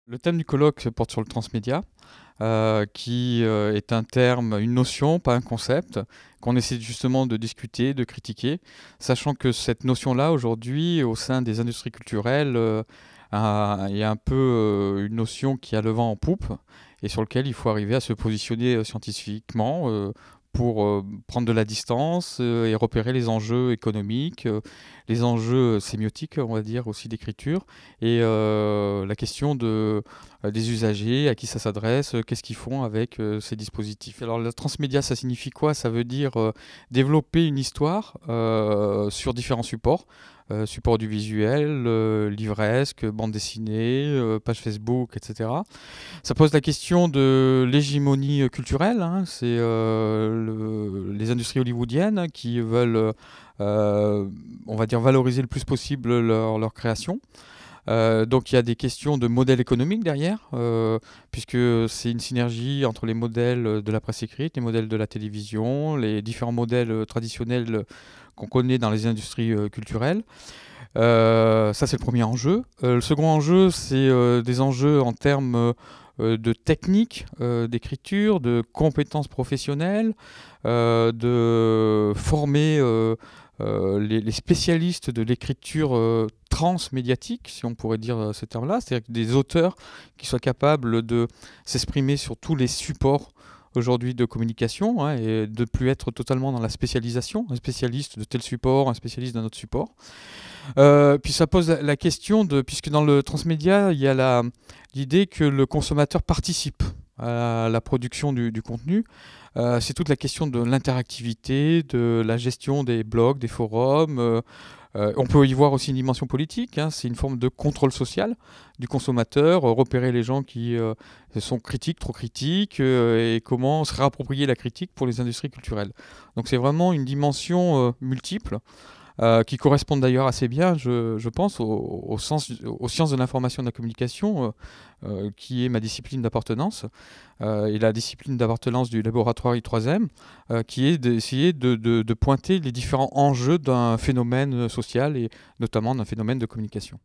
Le thème du colloque porte sur le transmédia, qui est un terme, une notion, pas un concept, qu'on essaie justement de discuter, de critiquer, sachant que cette notion-là, aujourd'hui, au sein des industries culturelles, il y a un peu une notion qui a le vent en poupe et sur lequel il faut arriver à se positionner scientifiquement pour prendre de la distance et repérer les enjeux économiques, les enjeux sémiotiques, on va dire, aussi d'écriture, et la question des usagers, à qui ça s'adresse, qu'est-ce qu'ils font avec ces dispositifs. Alors la transmédia, ça signifie quoi? Ça veut dire développer une histoire sur différents supports. Support audiovisuel, livresque, bande dessinée, page Facebook, etc. Ça pose la question de l'hégémonie culturelle, hein. C'est les industries hollywoodiennes qui veulent, on va dire, valoriser le plus possible leur création. Donc il y a des questions de modèle économique derrière, puisque c'est une synergie entre les modèles de la presse écrite, les modèles de la télévision, les différents modèles traditionnels qu'on connaît dans les industries culturelles. Ça, c'est le premier enjeu. Le second enjeu, c'est des enjeux en termes de technique d'écriture, de compétences professionnelles, de former les spécialistes de l'écriture transmédiatique, si on pourrait dire ce terme-là, c'est-à-dire des auteurs qui soient capables de s'exprimer sur tous les supports aujourd'hui de communication, hein, et de plus être totalement dans la spécialisation, un spécialiste de tel support, un spécialiste d'un autre support. Puis ça pose la question de, puisque dans le transmédia, il y a l'idée que le consommateur participe à la production du contenu. C'est toute la question de l'interactivité, de la gestion des blogs, des forums. On peut y voir aussi une dimension politique, hein. C'est une forme de contrôle social du consommateur, repérer les gens qui sont critiques, trop critiques, et comment se réapproprier la critique pour les industries culturelles. Donc c'est vraiment une dimension multiple, qui correspondent d'ailleurs assez bien, je pense, aux sciences de l'information et de la communication, qui est ma discipline d'appartenance, et la discipline d'appartenance du laboratoire I3M, qui est d'essayer de pointer les différents enjeux d'un phénomène social et notamment d'un phénomène de communication.